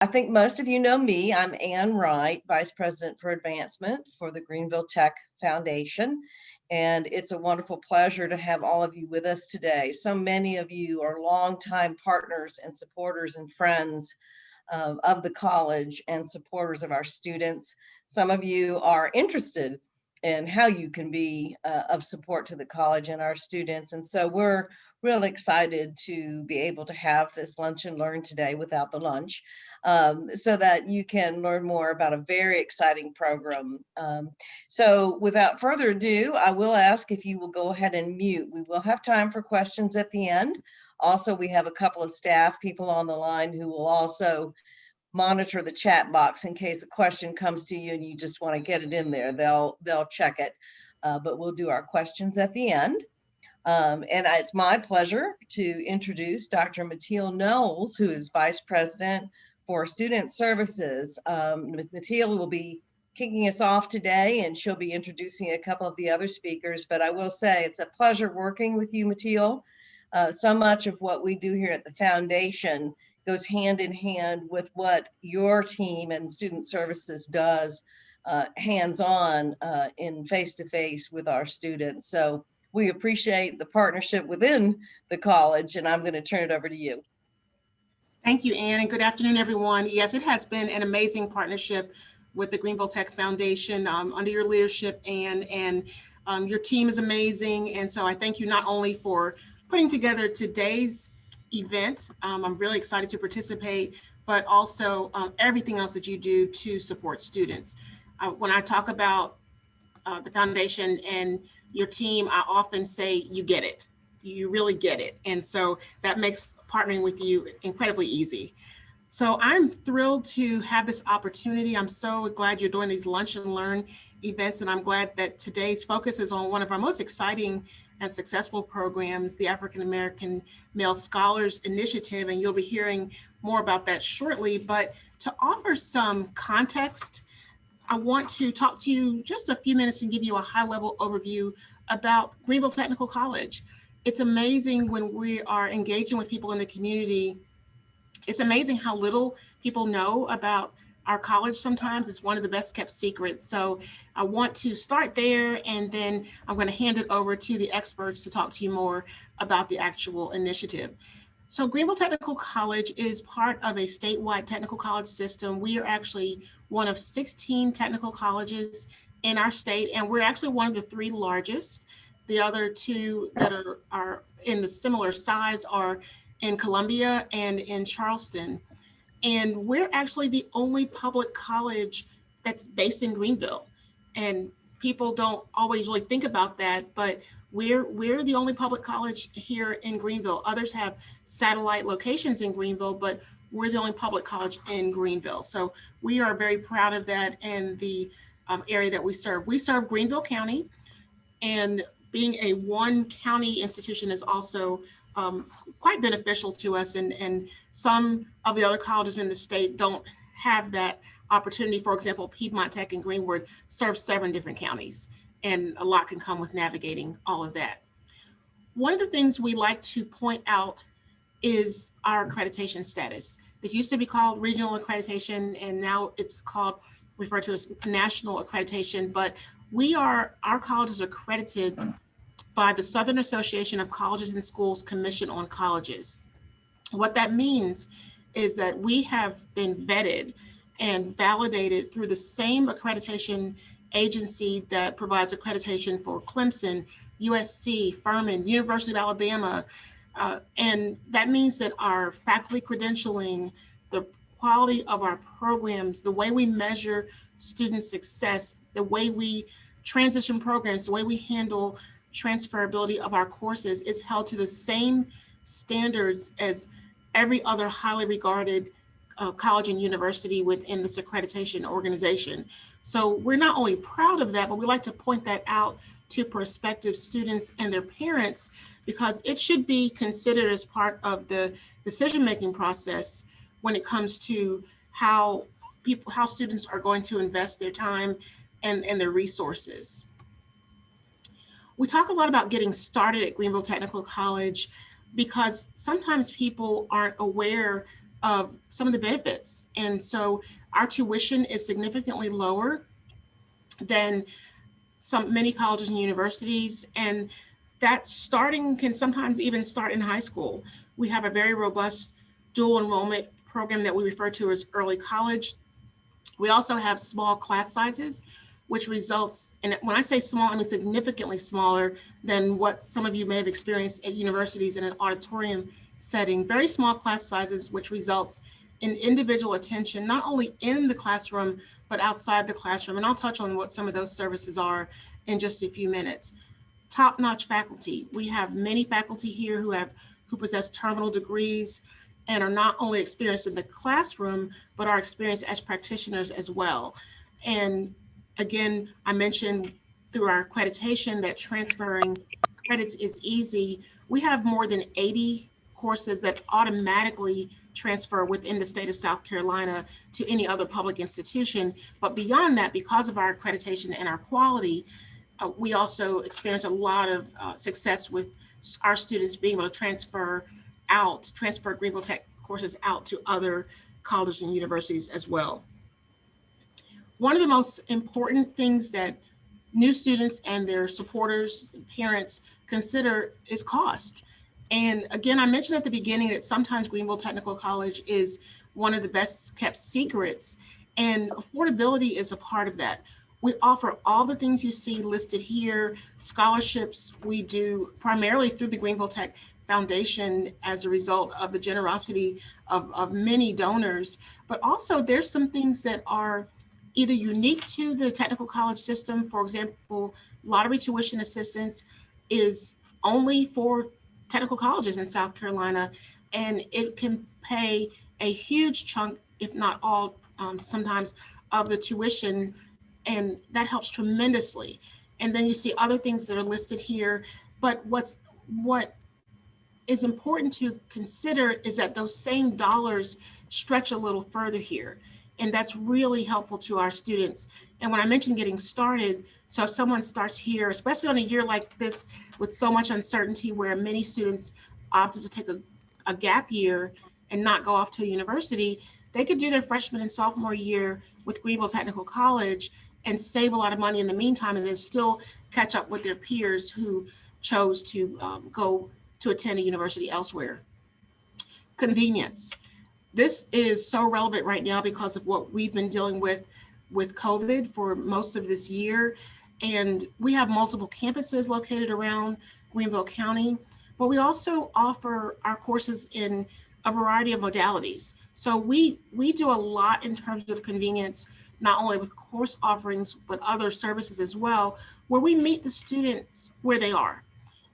I think most of you know me. I'm Ann Wright, Vice President for Advancement for the Greenville Tech Foundation. And it's a wonderful pleasure to have all of you with us today. So many of you are longtime partners and supporters and friends of the college and supporters of our students. Some of you are interested in how you can be of support to the college and our students. And so we're really excited to be able to have this lunch and learn today without the lunch, so that you can learn more about a very exciting program. So without further ado, I will ask if you will go ahead and mute. We will have time for questions at the end. Also, we have a couple of staff people on the line who will also monitor the chat box in case a question comes to you and you just want to get it in there. They'll check it, but we'll do our questions at the end. And it's my pleasure to introduce Dr. Matteel Knowles, who is Vice President for Student Services. Matteel will be kicking us off today, and she'll be introducing a couple of the other speakers. But I will say it's a pleasure working with you, Matteel. So much of what we do here at the foundation goes hand in hand with what your team and Student Services does hands-on in face-to-face with our students. So we appreciate the partnership within the college, and I'm going to turn it over to you. Thank you, Ann, and good afternoon, everyone. Yes, it has been an amazing partnership with the Greenville Tech Foundation under your leadership, Ann, and your team is amazing. And so I thank you not only for putting together today's event. I'm really excited to participate, but also everything else that you do to support students. When I talk about the foundation and your team, I often say, you get it. You really get it. And so that makes partnering with you incredibly easy. So I'm thrilled to have this opportunity. I'm so glad you're doing these lunch and learn events. And I'm glad that today's focus is on one of our most exciting and successful programs, the African American Male Scholars Initiative. And you'll be hearing more about that shortly. But to offer some context, I want to talk to you just a few minutes and give you a high-level overview about Greenville Technical College. It's amazing when we are engaging with people in the community. It's amazing how little people know about our college sometimes. It's one of the best kept secrets. So I want to start there, and then I'm going to hand it over to the experts to talk to you more about the actual initiative. So Greenville Technical College is part of a statewide technical college system. We are actually one of 16 technical colleges in our state, and we're actually one of the 3 largest. The other 2 that are in the similar size are in Columbia and in Charleston. And we're actually the only public college that's based in Greenville. And people don't always really think about that, but we're the only public college here in Greenville. Others have satellite locations in Greenville, but we're the only public college in Greenville. So we are very proud of that and the area that we serve. We serve Greenville County, and being a one county institution is also quite beneficial to us. And some of the other colleges in the state don't have that opportunity. For example, Piedmont Tech and Greenwood serve 7 different counties, and a lot can come with navigating all of that. One of the things we like to point out is our accreditation status. This used to be called regional accreditation, and now it's referred to as national accreditation, but our college is accredited by the Southern Association of Colleges and Schools Commission on Colleges. What that means is that we have been vetted and validated through the same accreditation agency that provides accreditation for Clemson, USC, Furman, University of Alabama. And that means that our faculty credentialing, the quality of our programs, the way we measure student success, the way we transition programs, the way we handle transferability of our courses is held to the same standards as every other highly regarded college and university within this accreditation organization. So we're not only proud of that, but we like to point that out to prospective students and their parents, because it should be considered as part of the decision-making process when it comes to how students are going to invest their time and their resources. We talk a lot about getting started at Greenville Technical College because sometimes people aren't aware of some of the benefits. And so our tuition is significantly lower than many colleges and universities, and that starting can sometimes even start in high school. We have a very robust dual enrollment program that we refer to as early college. We also have small class sizes, which results in, when I say small, I mean significantly smaller than what some of you may have experienced at universities in an auditorium setting. Very small class sizes, which results in individual attention, not only in the classroom, but outside the classroom. And I'll touch on what some of those services are in just a few minutes. Top-notch faculty. We have many faculty here who possess terminal degrees and are not only experienced in the classroom, but are experienced as practitioners as well. And again, I mentioned through our accreditation that transferring credits is easy. We have more than 80 courses that automatically transfer within the state of South Carolina to any other public institution. But beyond that, because of our accreditation and our quality, we also experience a lot of success with our students being able to transfer Greenville Tech courses out to other colleges and universities as well. One of the most important things that new students and their supporters and parents consider is cost. And again, I mentioned at the beginning that sometimes Greenville Technical College is one of the best kept secrets, and affordability is a part of that. We offer all the things you see listed here. Scholarships we do primarily through the Greenville Tech Foundation as a result of the generosity of many donors, but also there's some things that are either unique to the technical college system. For example, lottery tuition assistance is only for technical colleges in South Carolina, and it can pay a huge chunk, if not all, sometimes of the tuition, and that helps tremendously. And then you see other things that are listed here, but what is important to consider is that those same dollars stretch a little further here. And that's really helpful to our students. And when I mentioned getting started, so if someone starts here, especially on a year like this with so much uncertainty where many students opted to take a gap year and not go off to a university, they could do their freshman and sophomore year with Greenville Technical College and save a lot of money in the meantime, and then still catch up with their peers who chose to go to attend a university elsewhere. Convenience. This is so relevant right now because of what we've been dealing with COVID for most of this year. And we have multiple campuses located around Greenville County, but we also offer our courses in a variety of modalities. So we do a lot in terms of convenience, not only with course offerings, but other services as well, where we meet the students where they are.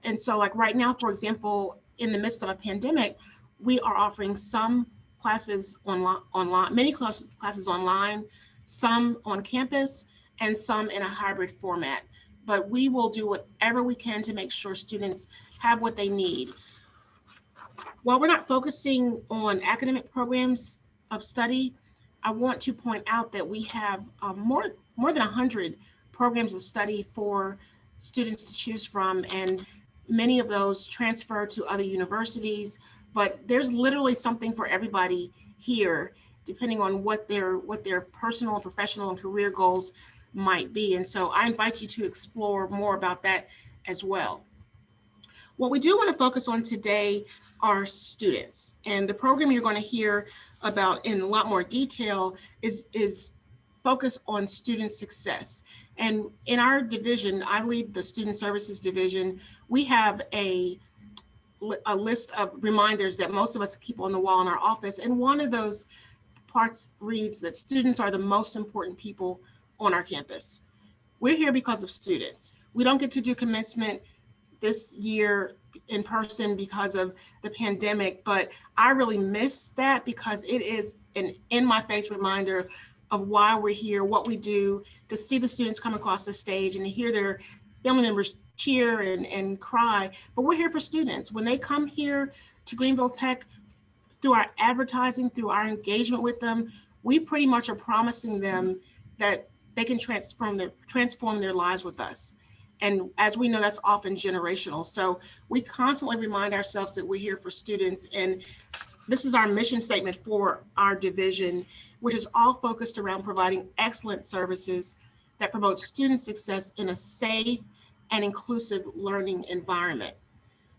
And so like right now, for example, in the midst of a pandemic, we are offering some classes online, many classes online, some on campus, and some in a hybrid format. But we will do whatever we can to make sure students have what they need. While we're not focusing on academic programs of study, I want to point out that we have more than 100 programs of study for students to choose from, and many of those transfer to other universities, but there's literally something for everybody here, depending on what their personal and professional and career goals might be. And so I invite you to explore more about that as well. What we do want to focus on today are students, and the program you're going to hear about in a lot more detail is focused on student success. And in our division, I lead the Student Services Division. We have a list of reminders that most of us keep on the wall in our office. And one of those parts reads that students are the most important people on our campus. We're here because of students. We don't get to do commencement this year in person because of the pandemic, but I really miss that because it is an in-my-face reminder of why we're here, what we do, to see the students come across the stage and to hear their family members cheer and cry. But we're here for students. When they come here to Greenville Tech, through our advertising, through our engagement with them, we pretty much are promising them that they can transform their lives with us. And as we know, that's often generational. So we constantly remind ourselves that we're here for students. And this is our mission statement for our division, which is all focused around providing excellent services that promote student success in a safe and inclusive learning environment.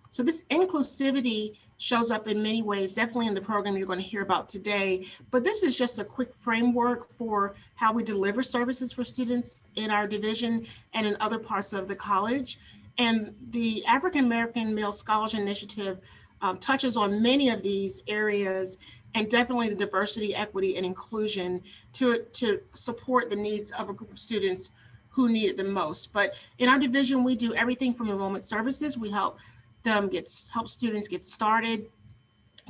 So this inclusivity shows up in many ways, definitely in the program you're going to hear about today, but this is just a quick framework for how we deliver services for students in our division and in other parts of the college. And the African American Male Scholars Initiative touches on many of these areas, and definitely the diversity, equity, and inclusion to support the needs of a group of students who need it the most. But in our division, we do everything from enrollment services. We help students get started,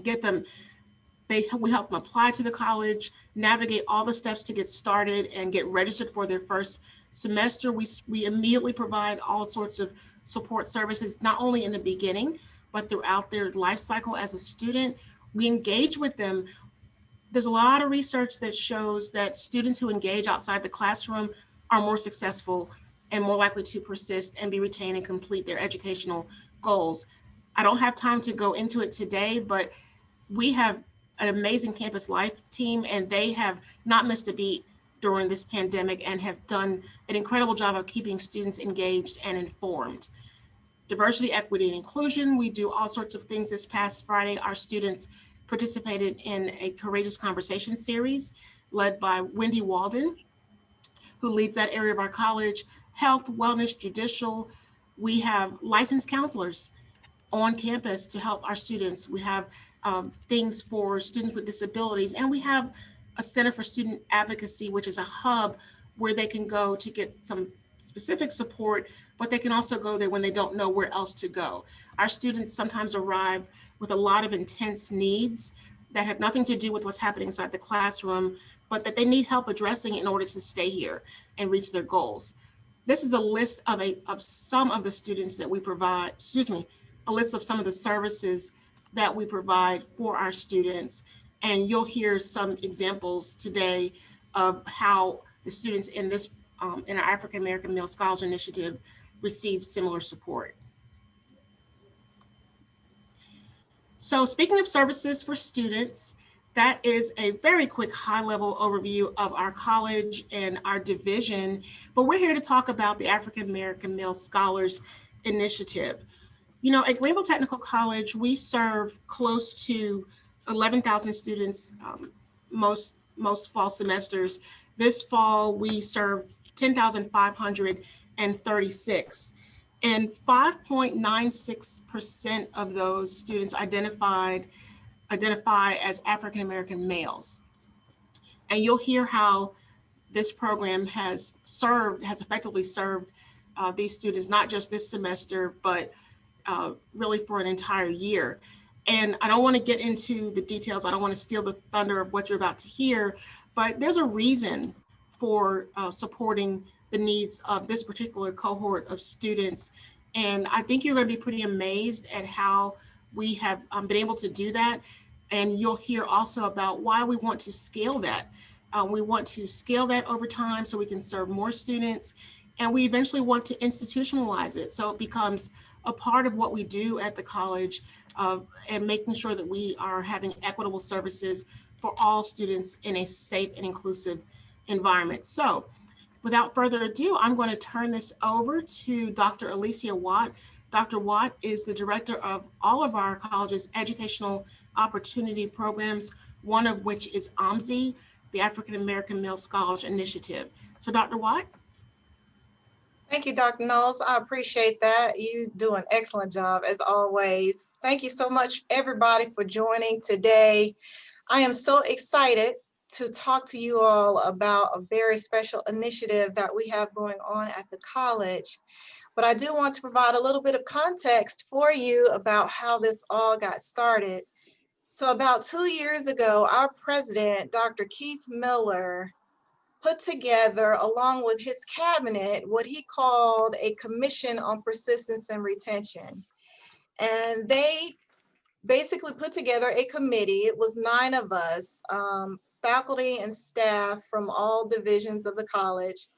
we help them apply to the college, navigate all the steps to get started and get registered for their first semester. We immediately provide all sorts of support services, not only in the beginning, but throughout their life cycle as a student. We engage with them. There's a lot of research that shows that students who engage outside the classroom are more successful and more likely to persist and be retained and complete their educational goals. I don't have time to go into it today, but we have an amazing campus life team, and they have not missed a beat during this pandemic and have done an incredible job of keeping students engaged and informed. Diversity, equity, and inclusion, we do all sorts of things. This past Friday, our students participated in a Courageous Conversation series led by Wendy Walden, who leads that area of our college. Health, wellness, judicial. We have licensed counselors on campus to help our students. We have things for students with disabilities, and we have a Center for Student Advocacy, which is a hub where they can go to get some specific support, but they can also go there when they don't know where else to go. Our students sometimes arrive with a lot of intense needs that have nothing to do with what's happening inside the classroom, but that they need help addressing in order to stay here and reach their goals. This is a list of some of the students that we provide, a list of some of the services that we provide for our students. And you'll hear some examples today of how the students in this in our African American Male Scholars Initiative receive similar support. So speaking of services for students, that is a very quick high-level overview of our college and our division, but we're here to talk about the African American Male Scholars Initiative. You know, at Greenville Technical College, we serve close to 11,000 students most fall semesters. This fall, we served 10,536, and 5.96% of those students identify as African American males. And you'll hear how this program has effectively served these students, not just this semester, but really for an entire year. And I don't want to get into the details. I don't want to steal the thunder of what you're about to hear, but there's a reason for supporting the needs of this particular cohort of students. And I think you're going to be pretty amazed at how we have been able to do that. And you'll hear also about why we want to scale that. We want to scale that over time so we can serve more students. And we eventually want to institutionalize it so it becomes a part of what we do at the college, and making sure that we are having equitable services for all students in a safe and inclusive environment. So without further ado, I'm going to turn this over to Dr. Alicia Watt. Dr. Watt is the director of all of our college's educational opportunity programs, one of which is AAMSI, the African American Male Scholars Initiative. So Dr. Watt? Thank you, Dr. Knowles. I appreciate that. You do an excellent job as always. Thank you so much, everybody, for joining today. I am so excited to talk to you all about a very special initiative that we have going on at the college. But I do want to provide a little bit of context for you about how this all got started. So about 2 years ago, our president, Dr. Keith Miller, put together, along with his cabinet, what he called a Commission on Persistence and Retention. And they basically put together a committee. It was 9 of us, faculty and staff from all divisions of the college.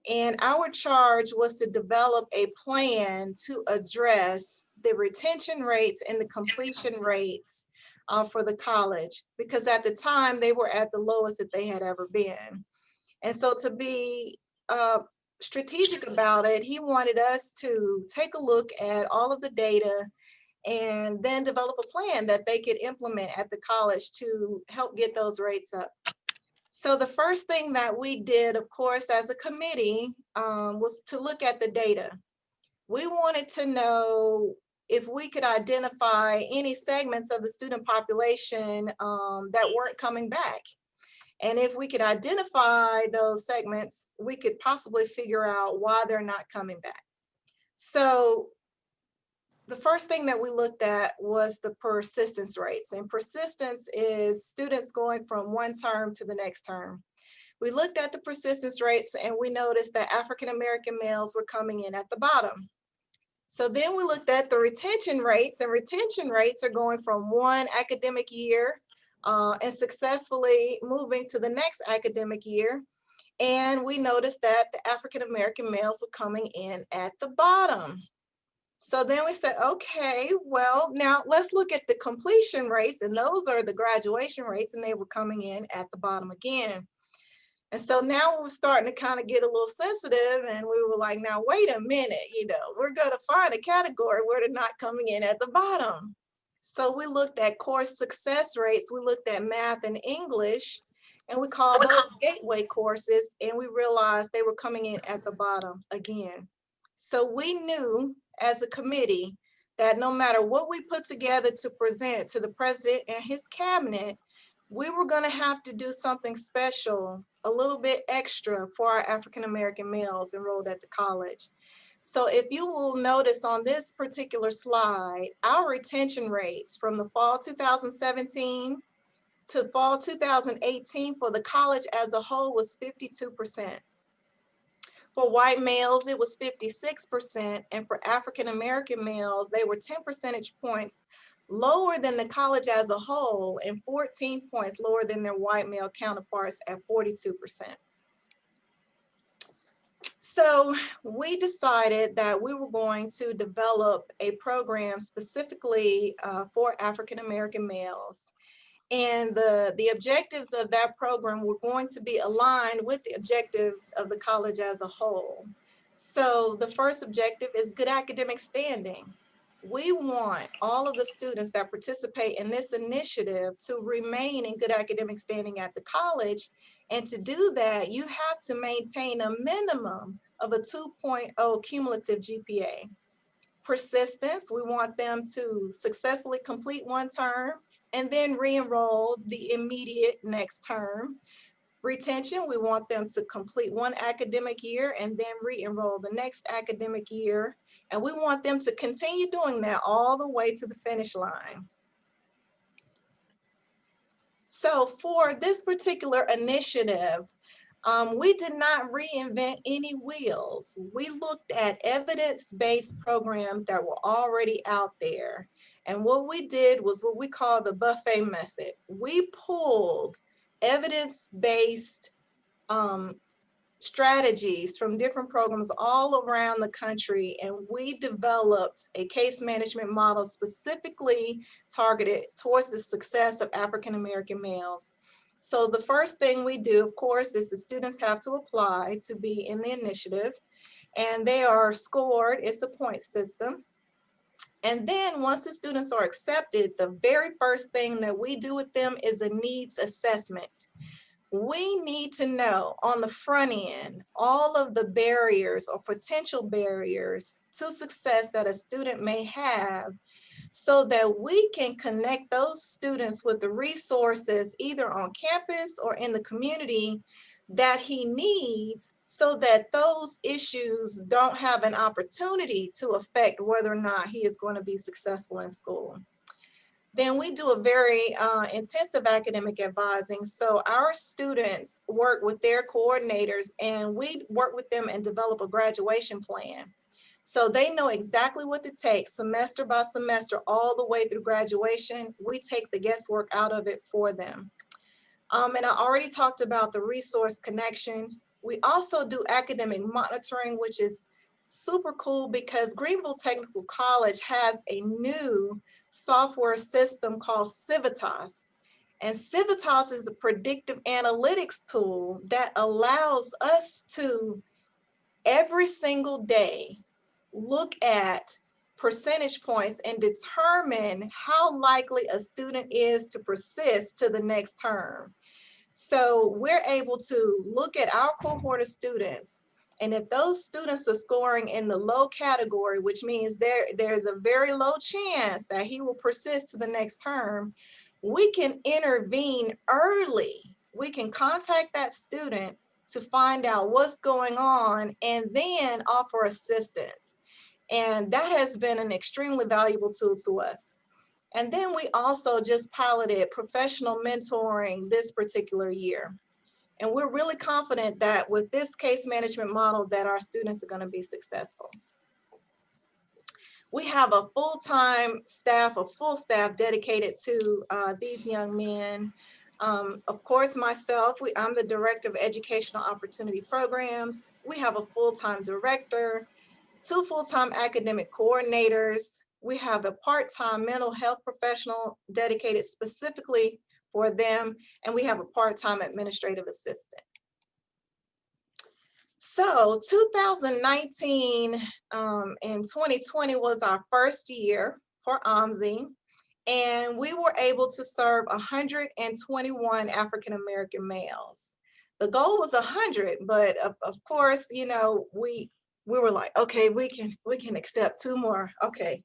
And our charge was to develop a plan to address the retention rates and the completion rates for the college, because at the time they were at the lowest that they had ever been. And so to be strategic about it, he wanted us to take a look at all of the data and then develop a plan that they could implement at the college to help get those rates up. So the first thing that we did, of course, as a committee, was to look at the data. We wanted to know if we could identify any segments of the student population that weren't coming back. And if we could identify those segments, we could possibly figure out why they're not coming back. So the first thing that we looked at was the persistence rates, and persistence is students going from one term to the next term. We looked at the persistence rates and we noticed that African-American males were coming in at the bottom. So then we looked at the retention rates, and retention rates are going from one academic year and successfully moving to the next academic year. And we noticed that the African-American males were coming in at the bottom. So then we said, okay, well, now let's look at the completion rates, and those are the graduation rates, and they were coming in at the bottom again. And so now we're starting to kind of get a little sensitive, and we were like, now wait a minute, we're going to find a category where they're not coming in at the bottom. So we looked at course success rates, we looked at math and English, and we called those gateway courses, and we realized they were coming in at the bottom again. So we knew as a committee that no matter what we put together to present to the president and his cabinet, we were going to have to do something special, a little bit extra for our African-American males enrolled at the college. So if you will notice on this particular slide, our retention rates from the fall 2017 to fall 2018 for the college as a whole was 52%. For white males, it was 56%, and for African-American males, they were 10 percentage points lower than the college as a whole and 14 points lower than their white male counterparts at 42%. So we decided that we were going to develop a program specifically for African-American males. And the objectives of that program were going to be aligned with the objectives of the college as a whole. So the first objective is good academic standing. We want all of the students that participate in this initiative to remain in good academic standing at the college. And to do that, you have to maintain a minimum of a 2.0 cumulative GPA. Persistence, we want them to successfully complete one term and then re-enroll the immediate next term. Retention, we want them to complete one academic year and then re-enroll the next academic year. And we want them to continue doing that all the way to the finish line. So for this particular initiative, we did not reinvent any wheels. We looked at evidence-based programs that were already out there. And what we did was what we call the buffet method. We pulled evidence-based strategies from different programs all around the country, and we developed a case management model specifically targeted towards the success of African-American males. So the first thing we do, of course, is the students have to apply to be in the initiative, and they are scored. It's a point system. And then once the students are accepted, the very first thing that we do with them is a needs assessment. We need to know on the front end all of the barriers or potential barriers to success that a student may have, so that we can connect those students with the resources either on campus or in the community that he needs, so that those issues don't have an opportunity to affect whether or not he is going to be successful in school. Then we do a very intensive academic advising. So our students work with their coordinators, and we work with them and develop a graduation plan. So they know exactly what to take semester by semester all the way through graduation. We take the guesswork out of it for them. And I already talked about the resource connection. We also do academic monitoring, which is super cool because Greenville Technical College has a new software system called Civitas. And Civitas is a predictive analytics tool that allows us to every single day look at percentage points and determine how likely a student is to persist to the next term. So we're able to look at our cohort of students, and if those students are scoring in the low category, which means there's a very low chance that he will persist to the next term, we can intervene early. We can contact that student to find out what's going on and then offer assistance. And that has been an extremely valuable tool to us. And then we also just piloted professional mentoring this particular year. And we're really confident that with this case management model that our students are going to be successful. We have a full-time staff, a full staff dedicated to these young men. Of course, myself, I'm the Director of Educational Opportunity Programs. We have a full-time director, 2 full-time academic coordinators. We have a part-time mental health professional dedicated specifically for them, and we have a part-time administrative assistant. So 2019 and 2020 was our first year for AAMSI, and we were able to serve 121 African-American males. The goal was 100, but of course, you know, we were like, okay, we can accept 2 more. Okay,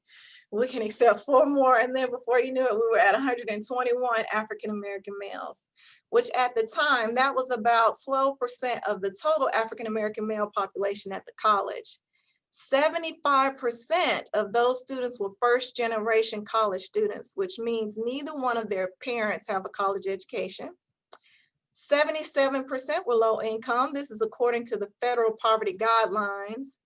we can accept 4 more. And then before you knew it, we were at 121 African-American males, which at the time, that was about 12% of the total African-American male population at the college. 75% of those students were first-generation college students, which means neither one of their parents have a college education. 77% were low income. This is according to the federal poverty guidelines.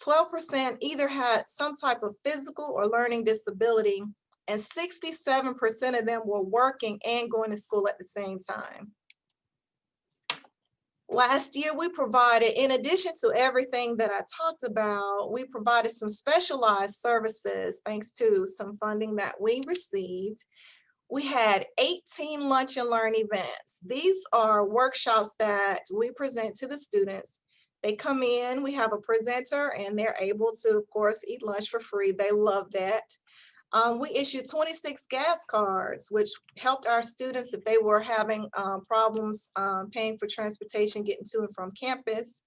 12% either had some type of physical or learning disability, and 67% of them were working and going to school at the same time. Last year, we provided, in addition to everything that I talked about, we provided some specialized services thanks to some funding that we received. We had 18 lunch and learn events. These are workshops that we present to the students. They come in, we have a presenter, and they're able to, of course, eat lunch for free. They love that. We issued 26 gas cards, which helped our students if they were having problems paying for transportation, getting to and from campus.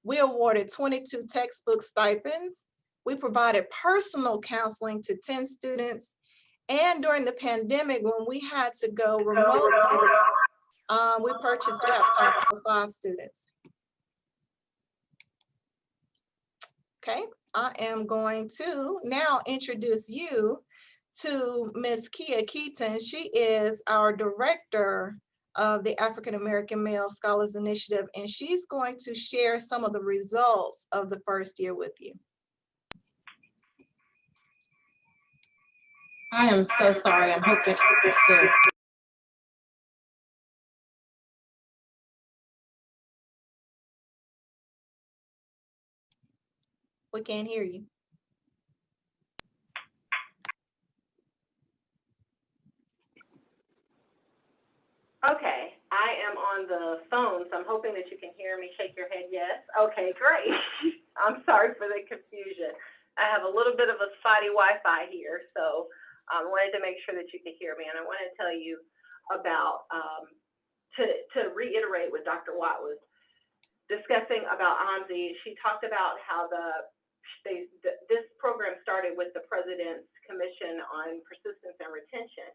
We awarded 22 textbook stipends. We provided personal counseling to 10 students. And during the pandemic, when we had to go remote, we purchased laptops for 5 students. Okay, I am going to now introduce you to Ms. Kia Keaton. She is our director of the African American Male Scholars Initiative, and she's going to share some of the results of the first year with you. I am so sorry. I'm hoping still. We can't hear you. Okay, I am on the phone, so I'm hoping that you can hear me. Shake your head yes. Okay, great. I'm sorry for the confusion. I have a little bit of a spotty Wi-Fi here, so I wanted to make sure that you could hear me. And I want to tell you about, to reiterate what Dr. Watt was discussing about AAMSI. She talked about how this program started with the President's Commission on Persistence and Retention.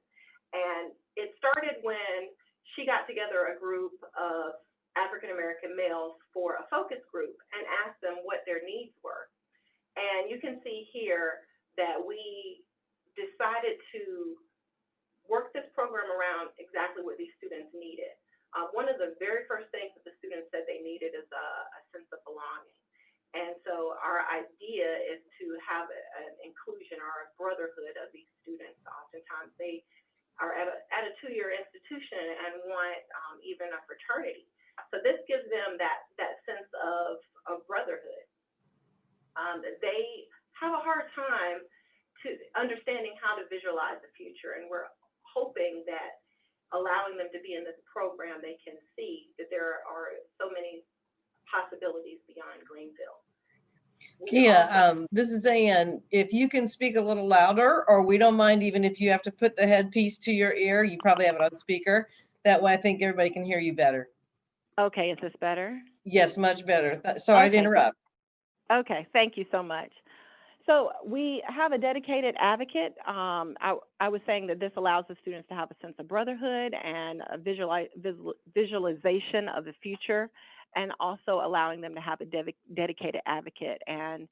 And it started when she got together a group of African-American males for a focus group and asked them what their needs were. And you can see here that we decided to work this program around exactly what these students needed. One of the very first things that the students said they needed is a sense of belonging. And so our idea is to have an inclusion or a brotherhood of these students. Oftentimes they are at a 2-year institution and want even a fraternity. So this gives them that sense of brotherhood. they have a hard time to understanding how to visualize the future, and we're hoping that allowing them to be in this program, they can see that there are so many possibilities beyond Greenville. This is Ann. If you can speak a little louder, or we don't mind even if you have to put the headpiece to your ear, you probably have it on speaker. That way I think everybody can hear you better. Okay, is this better? Yes, much better. Sorry to Okay, interrupt. Okay, thank you so much. So we have a dedicated advocate. I was saying that this allows the students to have a sense of brotherhood and a visualization of the future, and also allowing them to have a dedicated advocate. And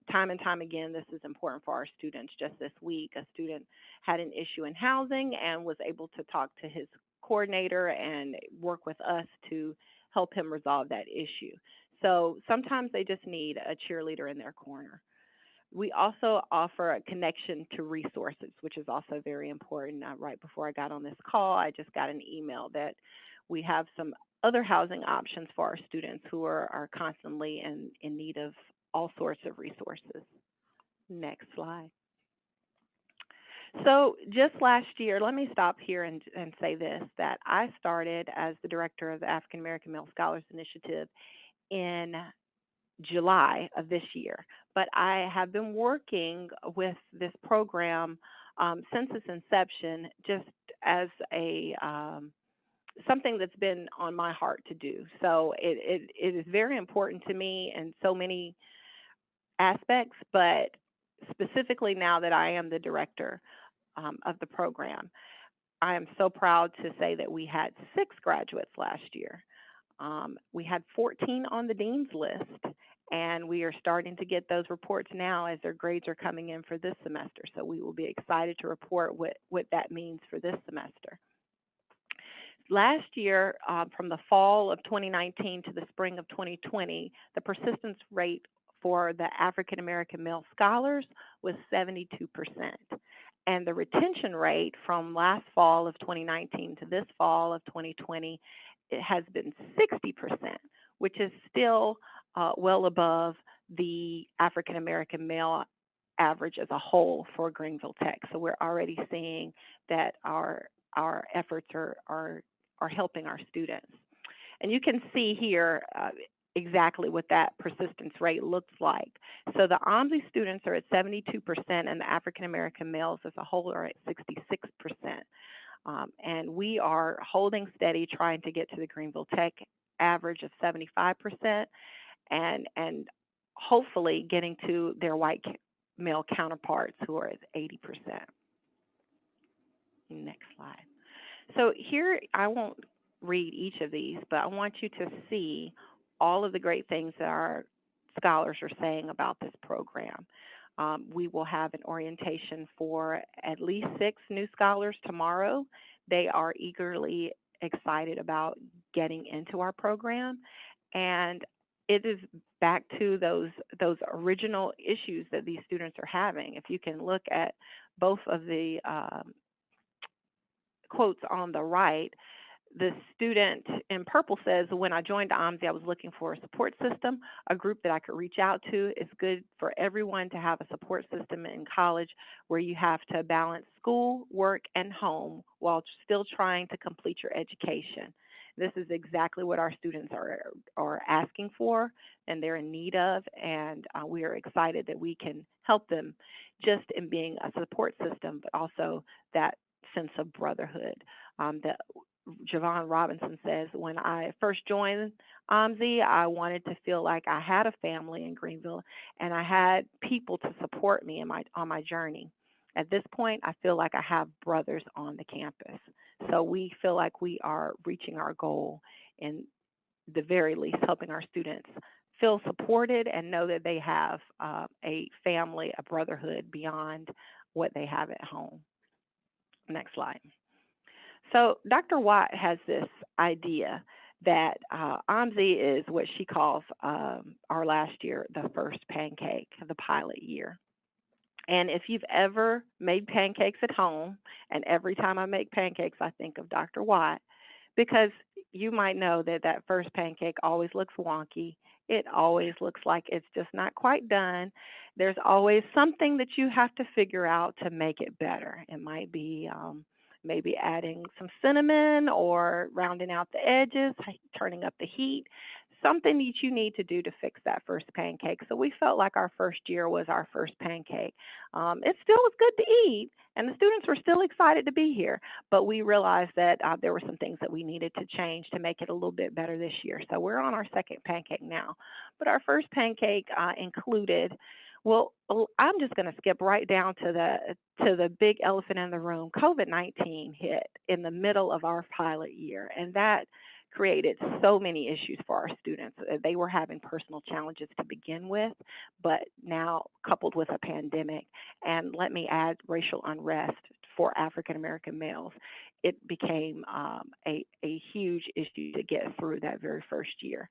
time again, this is important for our students. Just this week, a student had an issue in housing and was able to talk to his coordinator and work with us to help him resolve that issue. So sometimes they just need a cheerleader in their corner. We also offer a connection to resources, which is also very important. Right before I got on this call, I just got an email that we have some other housing options for our students who are constantly in need of all sorts of resources. Next slide. So just last year, let me stop here and say this, that I started as the director of the African American Male Scholars Initiative in July of this year, but I have been working with this program since its inception, just as a something that's been on my heart to do. So it is very important to me in so many aspects, but specifically now that I am the director of the program, I am so proud to say that we had 6 graduates last year. We had 14 on the dean's list, and we are starting to get those reports now as their grades are coming in for this semester. So we will be excited to report what that means for this semester. Last year, from the fall of 2019 to the spring of 2020, the persistence rate for the African American male scholars was 72%. And the retention rate from last fall of 2019 to this fall of 2020, it has been 60%, which is still well above the African American male average as a whole for Greenville Tech. So we're already seeing that our efforts are helping our students. And you can see here exactly what that persistence rate looks like. So the AAMSI students are at 72%, and the African American males as a whole are at 66%. And we are holding steady, trying to get to the Greenville Tech average of 75%, and hopefully getting to their white male counterparts who are at 80%. Next slide. So here, I won't read each of these, but I want you to see all of the great things that our scholars are saying about this program. We will have an orientation for at least 6 new scholars tomorrow. They are eagerly excited about getting into our program, and it is back to those original issues that these students are having. If you can look at both of the quotes on the right, the student in purple says, when I joined AAMSI, I was looking for a support system, a group that I could reach out to. It's good for everyone to have a support system in college where you have to balance school, work, and home while still trying to complete your education. This is exactly what our students are asking for and they're in need of, and we are excited that we can help them just in being a support system, but also that sense of brotherhood. That Javon Robinson says, when I first joined AAMSI, I wanted to feel like I had a family in Greenville and I had people to support me on my journey. At this point, I feel like I have brothers on the campus. So we feel like we are reaching our goal, in the very least, helping our students feel supported and know that they have a family, a brotherhood beyond what they have at home. Next slide. So Dr. Watt has this idea that AAMSI is what she calls our last year, the first pancake, the pilot year. And if you've ever made pancakes at home, and every time I make pancakes, I think of Dr. Watt, because you might know that that first pancake always looks wonky. it always looks like it's just not quite done. There's always something that you have to figure out to make it better. It might be maybe adding some cinnamon or rounding out the edges, turning up the heat, something that you need to do to fix that first pancake. So we felt like our first year was our first pancake. It still was good to eat, and the students were still excited to be here, but we realized that there were some things that we needed to change to make it a little bit better this year. So we're on our second pancake now. But our first pancake included, well, I'm just going to skip right down to the big elephant in the room. COVID-19 hit in the middle of our pilot year, and that created so many issues for our students. They were having personal challenges to begin with, but now coupled with a pandemic, and let me add racial unrest for African American males, it became a huge issue to get through that very first year.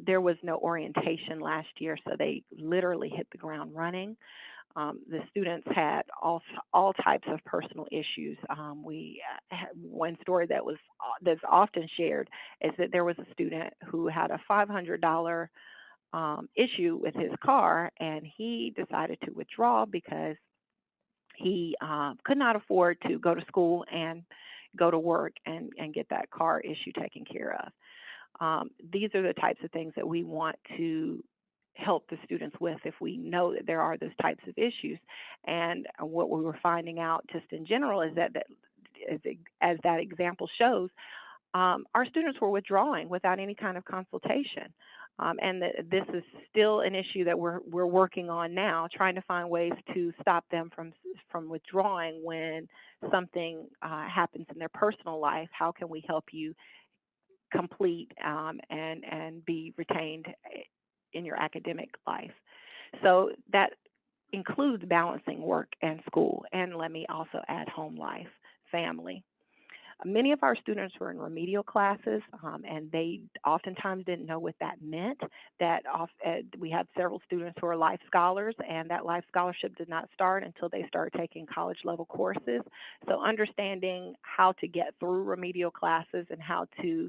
There was no orientation last year, so they literally hit the ground running. The students had all types of personal issues. We had one story that's often shared is that there was a student who had a $500 issue with his car, and he decided to withdraw because he could not afford to go to school and go to work and get that car issue taken care of. These are the types of things that we want to help the students with if we know that there are those types of issues. And what we were finding out just in general is that as that example shows, our students were withdrawing without any kind of consultation. And this is still an issue that we're working on now, trying to find ways to stop them from withdrawing when something happens in their personal life. How can we help you complete and be retained in your academic life? So that includes balancing work and school, and let me also add home life, family. Many of our students were in remedial classes, and they oftentimes didn't know what that meant. We had several students who are life scholars, and that life scholarship did not start until they started taking college level courses. So understanding how to get through remedial classes and how to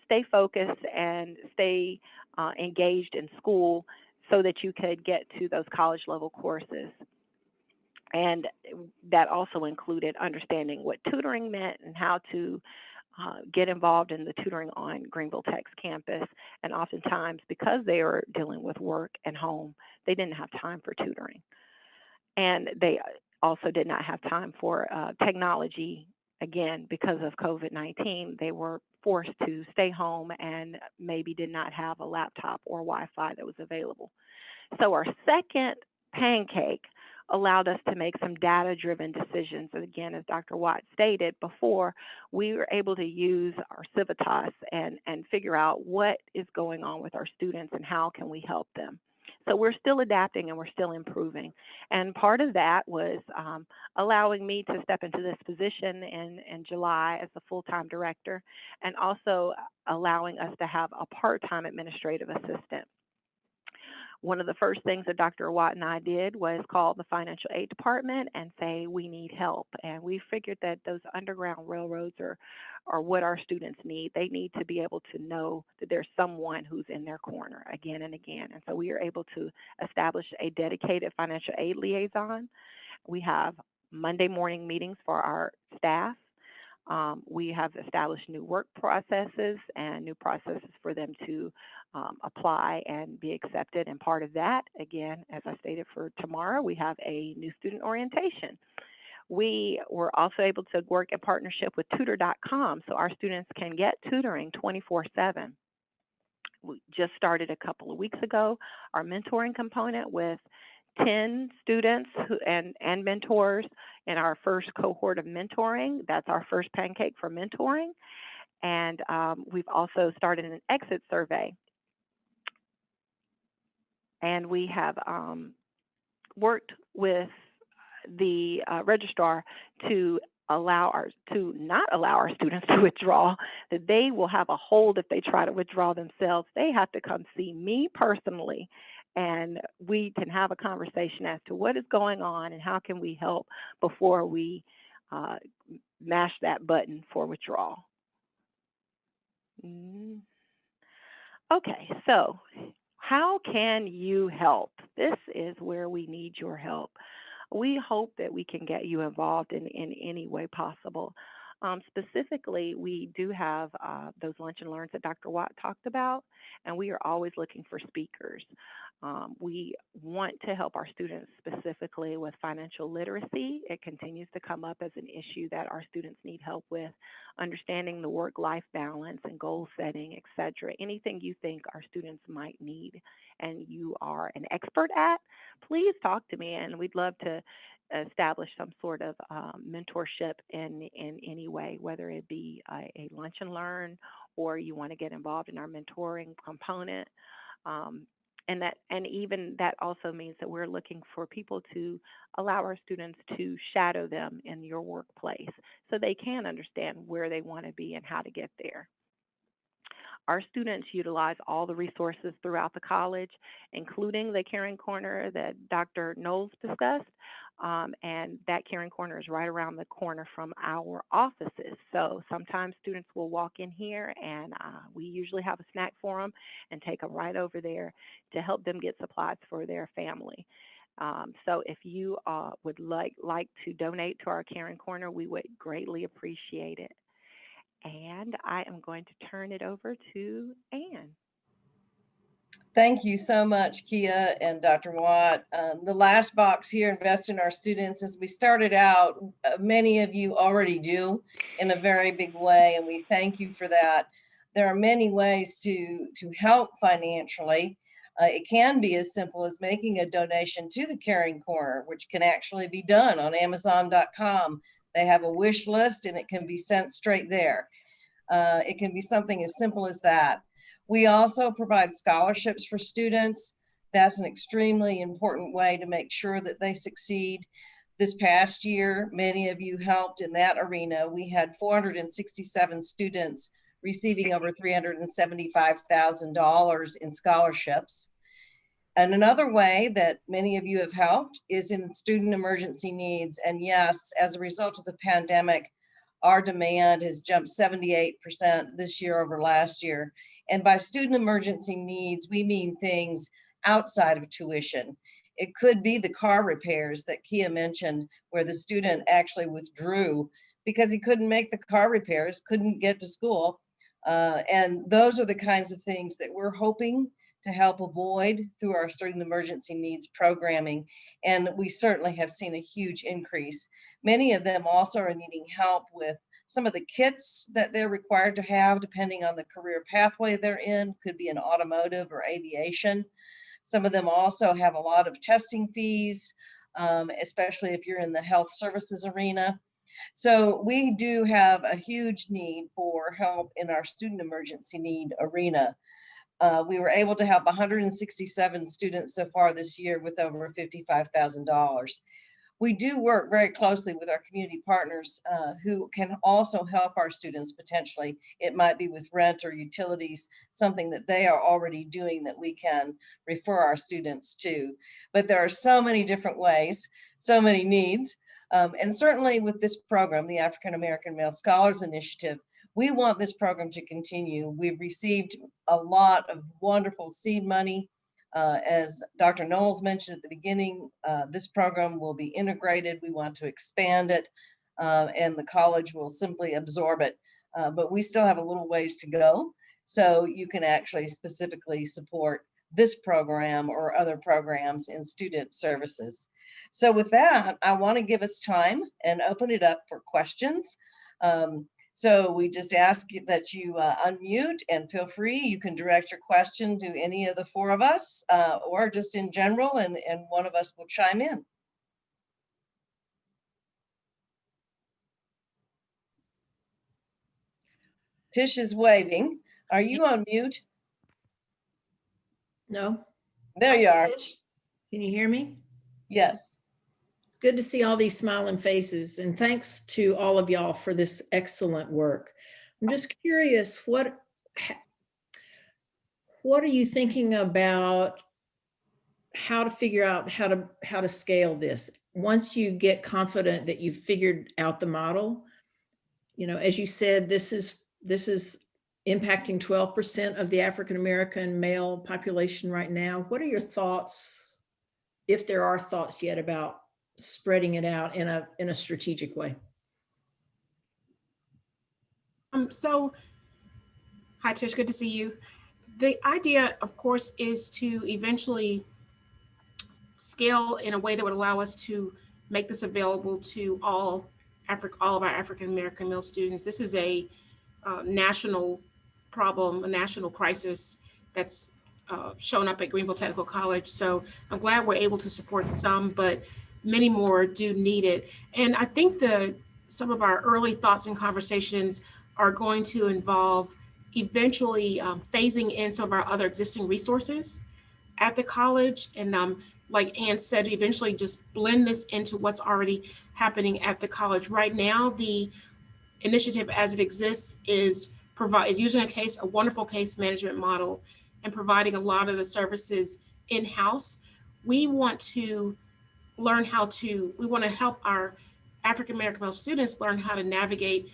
stay focused and stay engaged in school so that you could get to those college level courses. And that also included understanding what tutoring meant and how to get involved in the tutoring on Greenville Tech's campus. And oftentimes, because they were dealing with work and home, they didn't have time for tutoring. And they also did not have time for technology. Again, because of COVID-19, they were forced to stay home and maybe did not have a laptop or Wi-Fi that was available. So our second pancake allowed us to make some data-driven decisions. And again, as Dr. Watt stated before, we were able to use our Civitas and figure out what is going on with our students and how can we help them. So we're still adapting and we're still improving. And part of that was allowing me to step into this position in July as the full-time director, and also allowing us to have a part-time administrative assistant. One of the first things that Dr. Watt and I did was call the financial aid department and say, we need help. And we figured that those underground railroads are what our students need. They need to be able to know that there's someone who's in their corner again and again. And so we are able to establish a dedicated financial aid liaison. We have Monday morning meetings for our staff. We have established new work processes and new processes for them to apply and be accepted. And part of that, again, as I stated, for tomorrow, we have a new student orientation. We were also able to work in partnership with tutor.com, so our students can get tutoring 24/7. We just started a couple of weeks ago our mentoring component with 10 students and mentors in our first cohort of mentoring. That's our first pancake for mentoring. And we've also started an exit survey. And we have worked with the registrar to not allow our students to withdraw, that they will have a hold if they try to withdraw themselves. They have to come see me personally, and we can have a conversation as to what is going on and how can we help before we mash that button for withdrawal. Okay, so how can you help? This is where we need your help. We hope that we can get you involved in any way possible. Specifically, we do have those lunch and learns that Dr. Watt talked about, and we are always looking for speakers. We want to help our students specifically with financial literacy. It continues to come up as an issue that our students need help with, understanding the work-life balance and goal setting, et cetera. Anything you think our students might need and you are an expert at, please talk to me, and we'd love to establish some sort of mentorship in any way, whether it be a lunch and learn or you want to get involved in our mentoring component. And even that also means that we're looking for people to allow our students to shadow them in your workplace so they can understand where they want to be and how to get there. Our students utilize all the resources throughout the college, including the Caring Corner that Dr. Knowles discussed. And that Caring Corner is right around the corner from our offices. So sometimes students will walk in here and we usually have a snack for them and take them right over there to help them get supplies for their family. So if you would like to donate to our Caring Corner, we would greatly appreciate it. And I am going to turn it over to Ann. Thank you so much, Kia and Dr. Watt. The last box here, invest in our students. As we started out, many of you already do in a very big way, and we thank you for that. There are many ways to help financially. It can be as simple as making a donation to the Caring Corner, which can actually be done on Amazon.com. They have a wish list and it can be sent straight there. It can be something as simple as that. We also provide scholarships for students. That's an extremely important way to make sure that they succeed. This past year, many of you helped in that arena. We had 467 students receiving over $375,000 in scholarships. And another way that many of you have helped is in student emergency needs. And yes, as a result of the pandemic, our demand has jumped 78% this year over last year. And by student emergency needs, we mean things outside of tuition. It could be the car repairs that Kia mentioned, where the student actually withdrew because he couldn't make the car repairs, couldn't get to school. And those are the kinds of things that we're hoping to help avoid through our student emergency needs programming. And we certainly have seen a huge increase. Many of them also are needing help with some of the kits that they're required to have depending on the career pathway they're in, could be in automotive or aviation. Some of them also have a lot of testing fees, especially if you're in the health services arena. So we do have a huge need for help in our student emergency need arena. We were able to help 167 students so far this year with over $55,000. We do work very closely with our community partners who can also help our students potentially. It might be with rent or utilities, something that they are already doing that we can refer our students to. But there are so many different ways, so many needs. And certainly with this program, the African American Male Scholars Initiative, we want this program to continue. We've received a lot of wonderful seed money. As Dr. Knowles mentioned at the beginning, this program will be integrated. We want to expand it, and the college will simply absorb it. But we still have a little ways to go. So you can actually specifically support this program or other programs in student services. So with that, I want to give us time and open it up for questions. So we just ask that you unmute and feel free. You can direct your question to any of the four of us or just in general, and one of us will chime in. Tish is waving. Are you on mute? No, There you are. can you hear me? Yes. It's good to see all these smiling faces, and thanks to all of y'all for this excellent work. I'm just curious, what are you thinking about how to figure out how to scale this? Once you get confident that you've figured out the model, you know, as you said, this is impacting 12% of the African-American male population right now. What are your thoughts, if there are thoughts yet, about spreading it out in a strategic way? So, hi Tish, good to see you. The idea, of course, is to eventually scale in a way that would allow us to make this available to all of our African-American male students. This is a national problem, a national crisis that's shown up at Greenville Technical College. So I'm glad we're able to support some, but many more do need it. And I think some of our early thoughts and conversations are going to involve eventually phasing in some of our other existing resources at the college. And like Ann said, eventually just blend this into what's already happening at the college. Right now, the initiative as it exists is using a wonderful case management model and providing a lot of the services in-house. We want to help our African-American male students learn how to navigate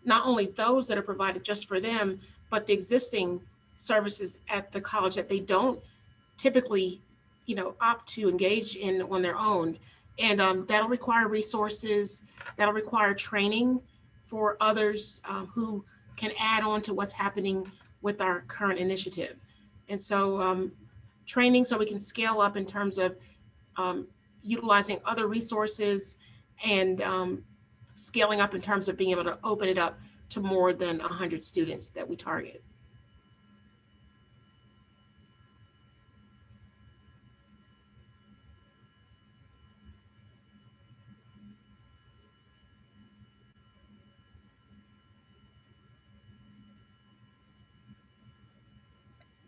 not only those that are provided just for them, but the existing services at the college that they don't typically, opt to engage in on their own. And that'll require resources, that'll require training for others who can add on to what's happening with our current initiative. And so training so we can scale up in terms of utilizing other resources and scaling up in terms of being able to open it up to more than 100 students that we target.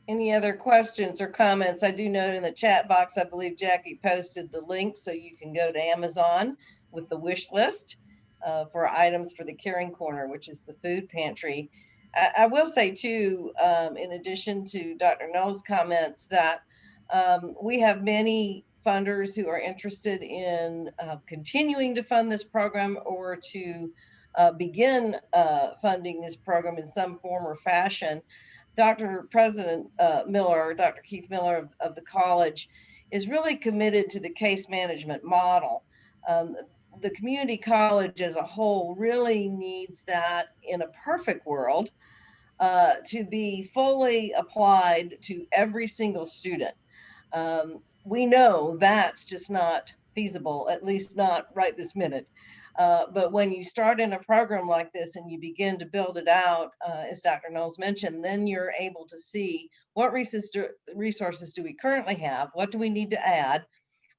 Any other questions or comments? I do note in the chat box, I believe Jackie posted the link so you can go to Amazon with the wish list for items for the Caring Corner, which is the food pantry. I will say too, in addition to Dr. Knowles' comments, that we have many funders who are interested in continuing to fund this program or to begin funding this program in some form or fashion. Dr. President Miller, Dr. Keith Miller of the college, is really committed to the case management model. The community college as a whole really needs that in a perfect world to be fully applied to every single student. We know that's just not feasible, at least not right this minute. But when you start in a program like this and you begin to build it out, as Dr. Knowles mentioned, then you're able to see what resources do we currently have, what do we need to add,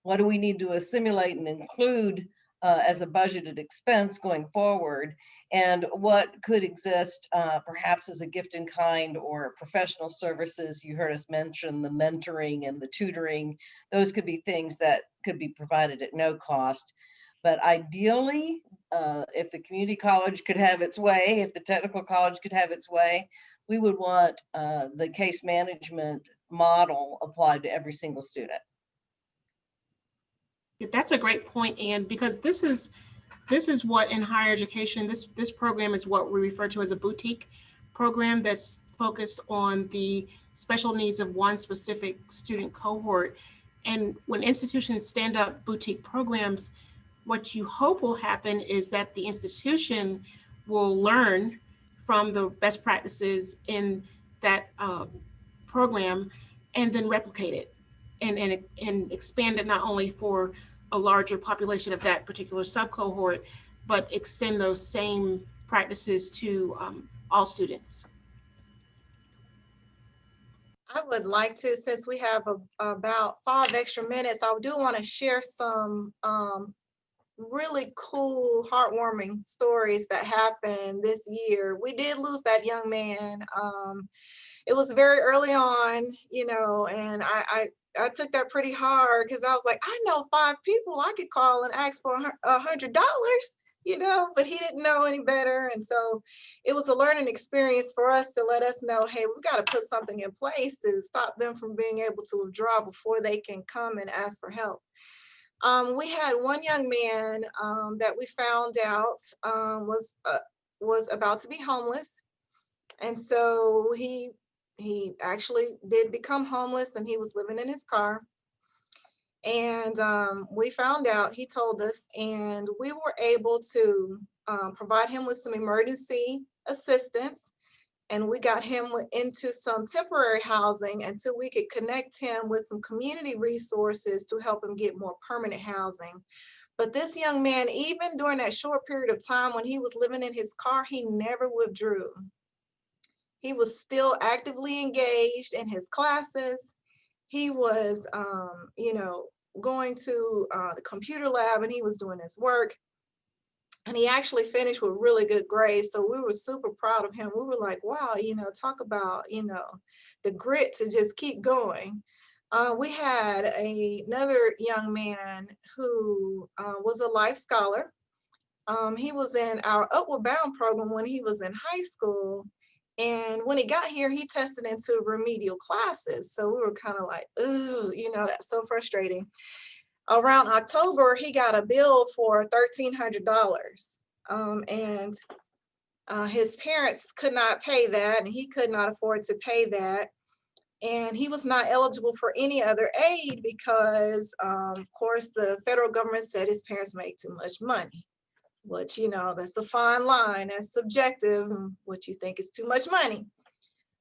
what do we need to assimilate and include as a budgeted expense going forward, and what could exist perhaps as a gift in kind or professional services. You heard us mention the mentoring and the tutoring. Those could be things that could be provided at no cost. But ideally, if the community college could have its way, if the technical college could have its way, we would want the case management model applied to every single student. That's a great point, Ann, because this is what in higher education, this program is what we refer to as a boutique program that's focused on the special needs of one specific student cohort. And when institutions stand up boutique programs, what you hope will happen is that the institution will learn from the best practices in that program and then replicate it and expand it not only for a larger population of that particular sub-cohort, but extend those same practices to all students. I would like to, since we have about 5 extra minutes, I do want to share some really cool, heartwarming stories that happened this year. We did lose that young man. It was very early on, and I took that pretty hard because I was like, I know 5 people I could call and ask for $100, but he didn't know any better. And so it was a learning experience for us to let us know, hey, we've got to put something in place to stop them from being able to withdraw before they can come and ask for help. We had one young man that we found out was about to be homeless. And so he actually did become homeless, and he was living in his car. And we found out, he told us, and we were able to provide him with some emergency assistance. And we got him into some temporary housing until we could connect him with some community resources to help him get more permanent housing. But this young man, even during that short period of time when he was living in his car, he never withdrew. He was still actively engaged in his classes. He was, going to the computer lab, and he was doing his work. And he actually finished with really good grades. So we were super proud of him. We were like, wow, talk about, the grit to just keep going. We had another young man who was a life scholar. He was in our Upward Bound program when he was in high school. And when he got here, he tested into remedial classes. So we were kind of like, ooh, that's so frustrating. Around October, he got a bill for $1,300. And his parents could not pay that, and he could not afford to pay that. And he was not eligible for any other aid because, of course, the federal government said his parents make too much money. Which, that's a fine line, that's subjective, what you think is too much money.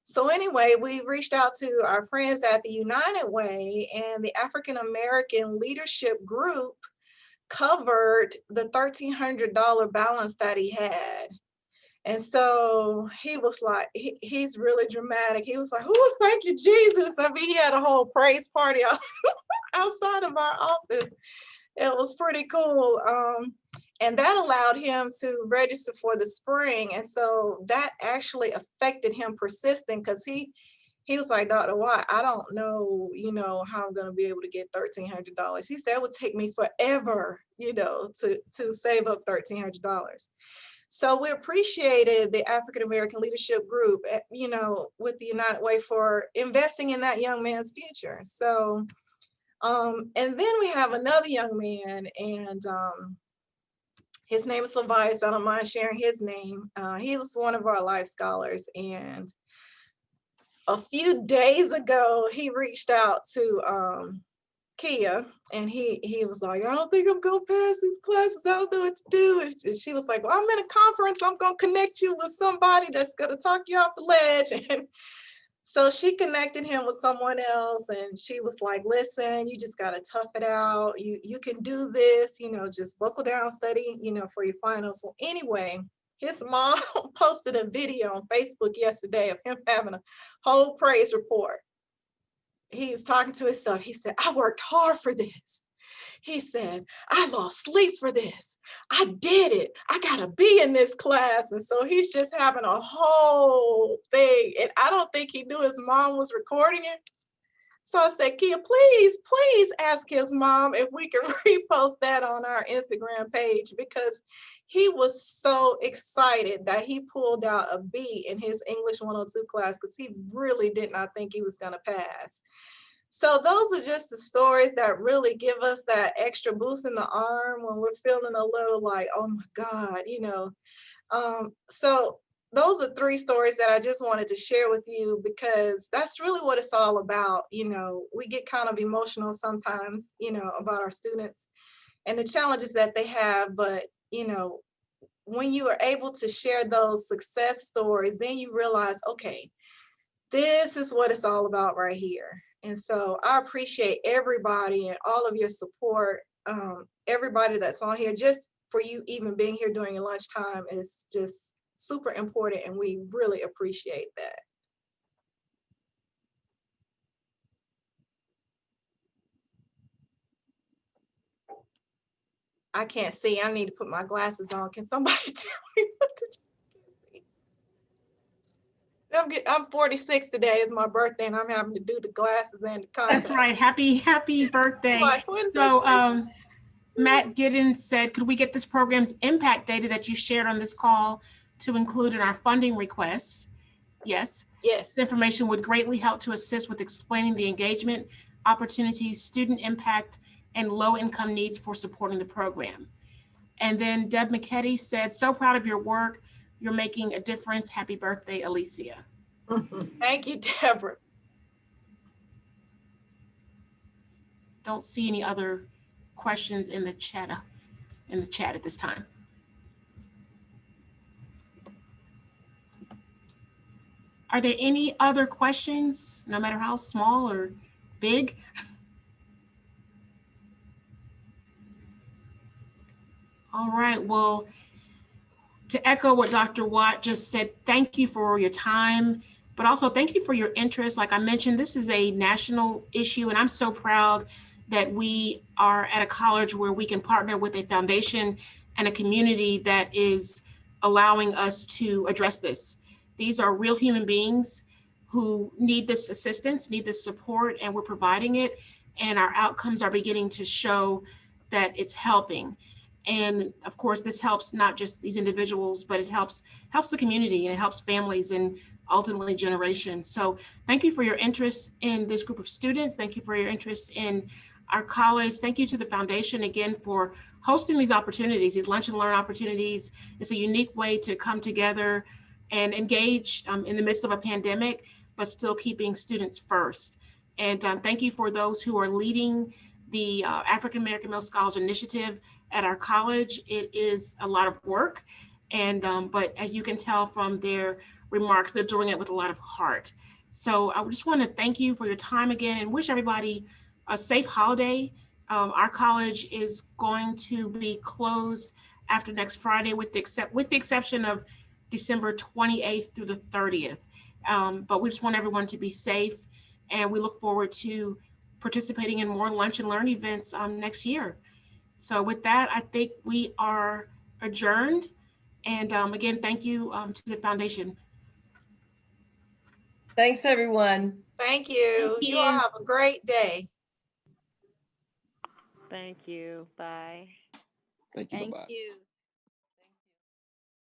So anyway, we reached out to our friends at the United Way, and the African American Leadership Group covered the $1,300 balance that he had. And so he was like, he's really dramatic. He was like, oh, thank you, Jesus. I mean, he had a whole praise party outside of our office. It was pretty cool. And that allowed him to register for the spring. And so that actually affected him persisting, because he was like, Dr. Watt, I don't know, how I'm going to be able to get $1,300. He said it would take me forever, to save up $1,300. So we appreciated the African American Leadership Group, with the United Way for investing in that young man's future. So, and then we have another young man, and his name is Levias. I don't mind sharing his name. He was one of our life scholars, and a few days ago, he reached out to Kia, and he was like, I don't think I'm gonna pass these classes. I don't know what to do. And she was like, well, I'm in a conference. I'm gonna connect you with somebody that's gonna talk you off the ledge. And so she connected him with someone else, and she was like, listen, you just gotta tough it out. You can do this, just buckle down, study, for your finals. So anyway, his mom posted a video on Facebook yesterday of him having a whole praise report. He's talking to himself. He said, I worked hard for this. He said, I lost sleep for this. I did it. I got to be in this class. And so he's just having a whole thing. And I don't think he knew his mom was recording it. So I said, Kia, please ask his mom if we can repost that on our Instagram page, because he was so excited that he pulled out a B in his English 102 class, because he really did not think he was going to pass. So those are just the stories that really give us that extra boost in the arm when we're feeling a little like, oh my God, So those are 3 stories that I just wanted to share with you, because that's really what it's all about. We get kind of emotional sometimes, about our students and the challenges that they have. But, when you are able to share those success stories, then you realize, okay, this is what it's all about right here. And so I appreciate everybody and all of your support. Everybody that's on here, just for you even being here during your lunchtime is just super important, and we really appreciate that. I can't see. I need to put my glasses on. Can somebody tell me what to see? I'm 46 today. Is my birthday, and I'm having to do the glasses and the contacts. That's right. Happy birthday. Like, so Matt Giddens said, could we get this program's impact data that you shared on this call to include in our funding requests? Yes. Yes. This information would greatly help to assist with explaining the engagement, opportunities, student impact, and low-income needs for supporting the program. And then Deb McKetty said, so proud of your work. You're making a difference. Happy birthday, Alicia. Thank you, Deborah. Don't see any other questions in the chat at this time. Are there any other questions, no matter how small or big? All right, well, to echo what Dr. Watt just said, thank you for your time, but also thank you for your interest. Like I mentioned, this is a national issue, and I'm so proud that we are at a college where we can partner with a foundation and a community that is allowing us to address this. These are real human beings who need this assistance, need this support, and we're providing it. And our outcomes are beginning to show that it's helping. And of course, this helps not just these individuals, but it helps the community, and it helps families and ultimately generations. So thank you for your interest in this group of students. Thank you for your interest in our college. Thank you to the foundation again for hosting these opportunities, these lunch and learn opportunities. It's a unique way to come together and engage in the midst of a pandemic, but still keeping students first. And thank you for those who are leading the African American Male Scholars Initiative at our college. It is a lot of work, and but as you can tell from their remarks, they're doing it with a lot of heart. So I just want to thank you for your time again and wish everybody a safe holiday. Our college is going to be closed after next Friday with the exception of December 28th through the 30th. But we just want everyone to be safe, and we look forward to participating in more lunch and learn events next year. So with that, I think we are adjourned. And again, thank you to the foundation. Thanks, everyone. Thank you. You all have a great day. Thank you. Bye. Thank you. Thank Bye-bye. you.